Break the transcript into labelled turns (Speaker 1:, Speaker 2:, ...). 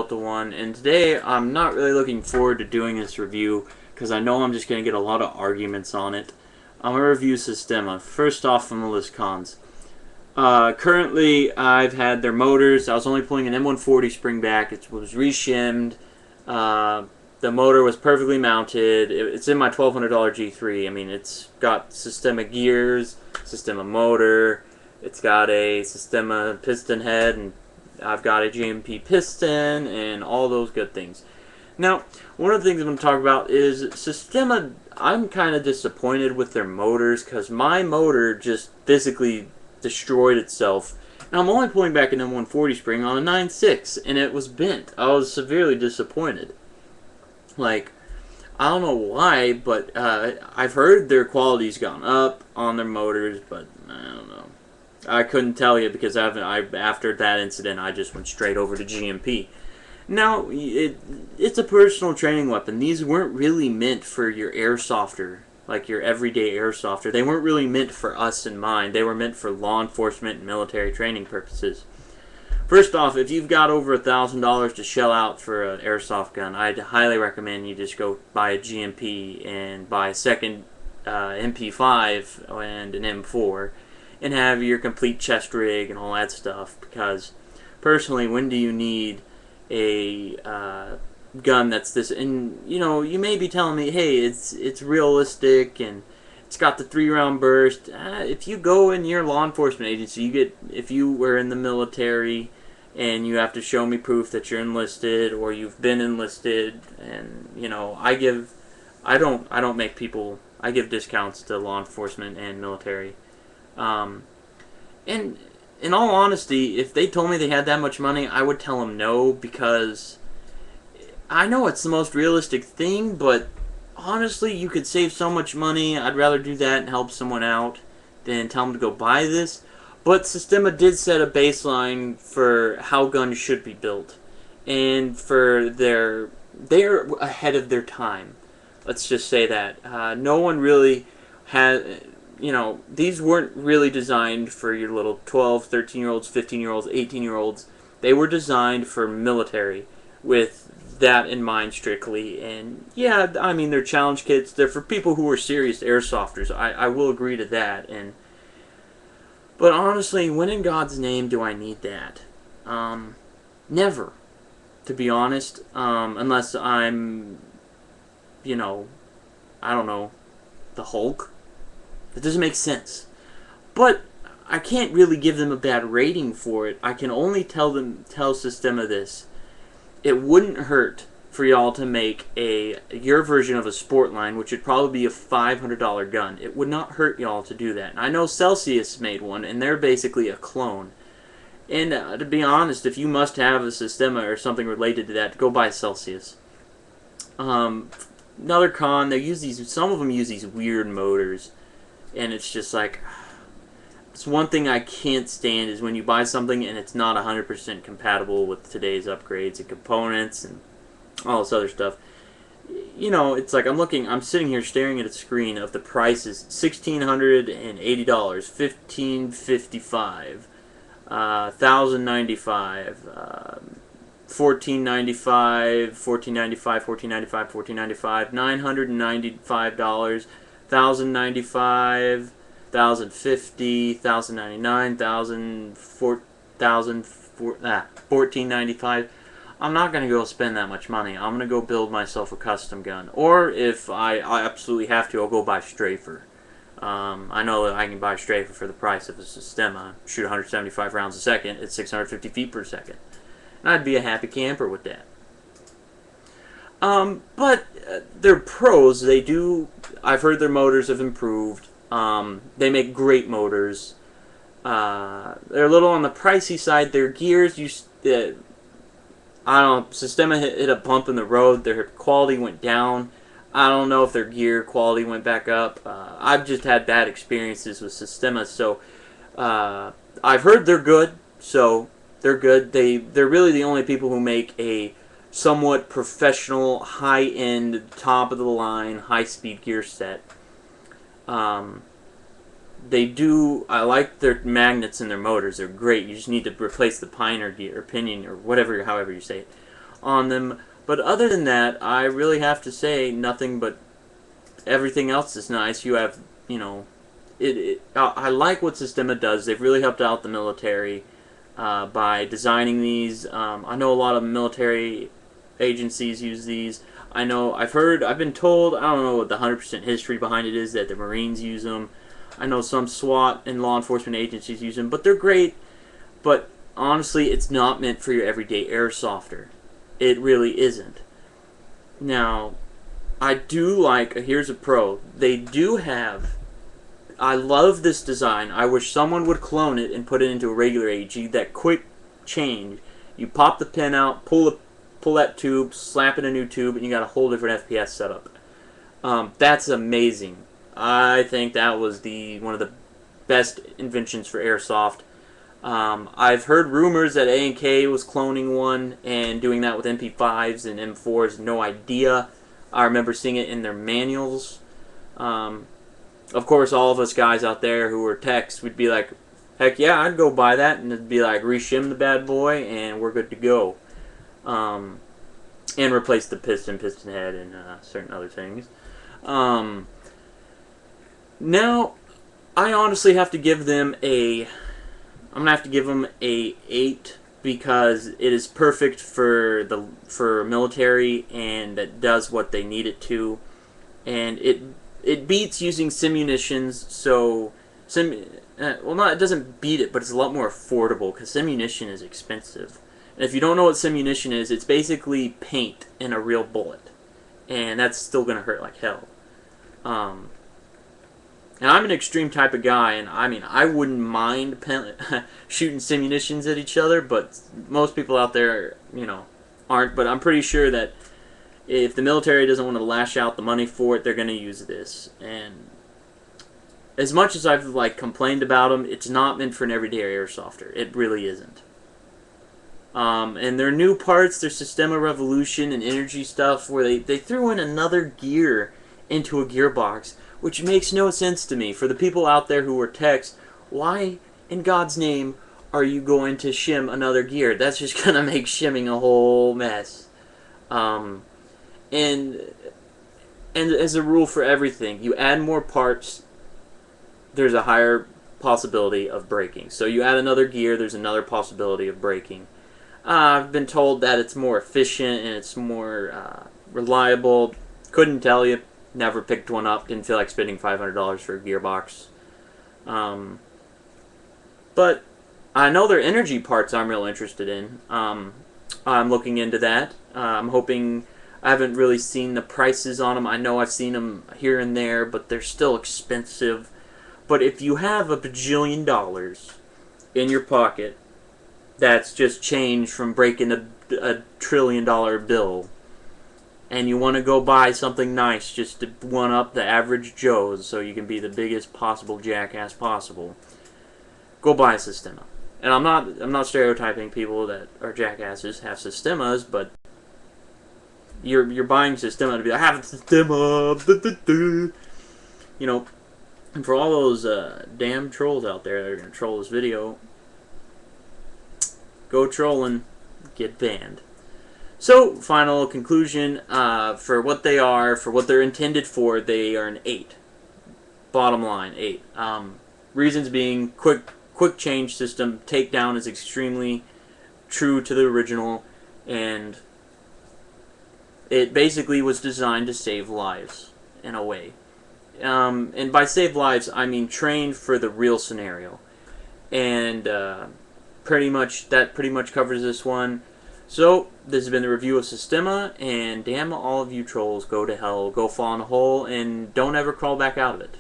Speaker 1: Delta 1, and today I'm not really looking forward to doing this review because I know I'm just going to get a lot of arguments on it. I'm going to review Systema. First off, from the list cons. Currently, I've had their motors. I was only pulling an M140 spring back. It was reshimmed. The motor was perfectly mounted. It's in my $1,200 G3. I mean, it's got Systema gears, Systema motor. It's got a Systema piston head, and I've got a GMP piston, and all those good things. Now, one of the things I'm going to talk about is Systema. I'm kind of disappointed with their motors because my motor just physically destroyed itself. And I'm only pulling back an M140 spring on a 9.6, and it was bent. I was severely disappointed. Like, I don't know why, but I've heard their quality's gone up on their motors, but I don't know. I couldn't tell you because after that incident, I just went straight over to GMP. Now, it's a personal training weapon. These weren't really meant for your airsofter, like your everyday airsofter. They weren't really meant for us in mind. They were meant for law enforcement and military training purposes. First off, if you've got over $1,000 to shell out for an airsoft gun, I'd highly recommend you just go buy a GMP and buy a second MP5 and an M4 and have your complete chest rig and all that stuff. Because personally, when do you need a gun that's this? And you may be telling me, hey, it's realistic and it's got the 3-round burst. If you go in your law enforcement agency, if you were in the military and you have to show me proof that you're enlisted or you've been enlisted, and I give discounts to law enforcement and military. And in all honesty, if they told me they had that much money, I would tell them no, because I know it's the most realistic thing, but honestly, you could save so much money. I'd rather do that and help someone out than tell them to go buy this. But Systema did set a baseline for how guns should be built, and they're ahead of their time. Let's just say that. No one really had, these weren't really designed for your little 12, 13-year-olds, 15-year-olds, 18-year-olds. They were designed for military with that in mind strictly. And yeah, I mean, they're challenge kits. They're for people who are serious airsofters. I will agree to that. But honestly, when in God's name do I need that? Never, to be honest. Unless I'm, I don't know, the Hulk. That doesn't make sense. But I can't really give them a bad rating for it. I can only tell Systema this. It wouldn't hurt for y'all to make your version of a sport line, which would probably be a $500 gun. It would not hurt y'all to do that. And I know Celsius made one, and they're basically a clone. And to be honest, if you must have a Systema or something related to that, go buy Celsius. Another con, some of them use these weird motors, and it's just like, it's one thing I can't stand is when you buy something and it's not 100% compatible with today's upgrades and components and all this other stuff. It's like I'm sitting here staring at a screen of the prices: $1,680, $1,555, $1,095, $1,495, $1,495, $1,495, $1,495, $995, $1,095, $1,050, $1,099, $1,495. I'm not going to go spend that much money. I'm going to go build myself a custom gun. Or if I absolutely have to, I'll go buy Strafer. I know that I can buy Strafer for the price of a Systema. Shoot 175 rounds a second at 650 feet per second. And I'd be a happy camper with that. But they're pros. I've heard their motors have improved. They make great motors. They're a little on the pricey side. Their gears, I don't know, Systema hit a bump in the road. Their quality went down. I don't know if their gear quality went back up. I've just had bad experiences with Systema, so I've heard they're good. So they're good. They're really the only people who make a somewhat professional, high-end, top-of-the-line, high-speed gear set. I like their magnets in their motors. They're great. You just need to replace the pinion or whatever, however you say it, on them. But other than that, I really have to say nothing but everything else is nice. You have, I like what Systema does. They've really helped out the military by designing these. I know a lot of military agencies use these. I've been told, I don't know what the 100% history behind it is, that the Marines use them. I know some SWAT and law enforcement agencies use them, but they're great. But honestly, it's not meant for your everyday airsofter. It really isn't. Now, I do like, here's a pro, they do have, I love this design. I wish someone would clone it and put it into a regular AG. That quick change, you pop the pin out, pull that tube, slap in a new tube, and you got a whole different FPS setup. That's amazing. I think that was one of the best inventions for airsoft. I've heard rumors that A&K was cloning one and doing that with MP5s and M4s. No idea. I remember seeing it in their manuals. Of course, all of us guys out there who were techs, we'd be like, heck yeah, I'd go buy that, and it'd be like, reshim the bad boy, and we're good to go. And replace the piston head, and certain other things. Now, I honestly have to give them I'm gonna have to give them a 8 because it is perfect for military, and it does what they need it to, and it beats using simunitions. So it doesn't beat it, but it's a lot more affordable because simunition is expensive. And if you don't know what simunition is, it's basically paint in a real bullet, and that's still gonna hurt like hell. And I'm an extreme type of guy, and I wouldn't mind shooting simunitions at each other, but most people out there, aren't. But I'm pretty sure that if the military doesn't want to lash out the money for it, they're going to use this. And as much as I've complained about them, it's not meant for an everyday airsofter. It really isn't. And their new parts, their Systema Revolution and energy stuff, where they threw in another gear into a gearbox, which makes no sense to me. For the people out there who are techs, why in God's name are you going to shim another gear? That's just going to make shimming a whole mess. And as a rule for everything, you add more parts, there's a higher possibility of breaking. So you add another gear, there's another possibility of breaking. I've been told that it's more efficient and it's more reliable. Couldn't tell you. Never picked one up. Didn't feel like spending $500 for a gearbox. But I know their energy parts I'm real interested in. I'm looking into that. I'm hoping. I haven't really seen the prices on them. I know I've seen them here and there, but they're still expensive. But if you have a bajillion dollars in your pocket, that's just change from breaking a $1 trillion bill, and you want to go buy something nice just to one-up the average Joes so you can be the biggest possible jackass possible, go buy a Systema. And I'm not stereotyping people that are jackasses have Systemas, but you're buying Systema to be like, I have a Systema, and for all those damn trolls out there that are going to troll this video, go trolling, get banned. So, final conclusion, for what they are, for what they're intended for, they are an 8. Bottom line, 8. Reasons being, quick change system, takedown is extremely true to the original, and it basically was designed to save lives, in a way. And by save lives, I mean train for the real scenario. And that pretty much covers this one. So, this has been the review of Systema, and damn all of you trolls, go to hell, go fall in a hole, and don't ever crawl back out of it.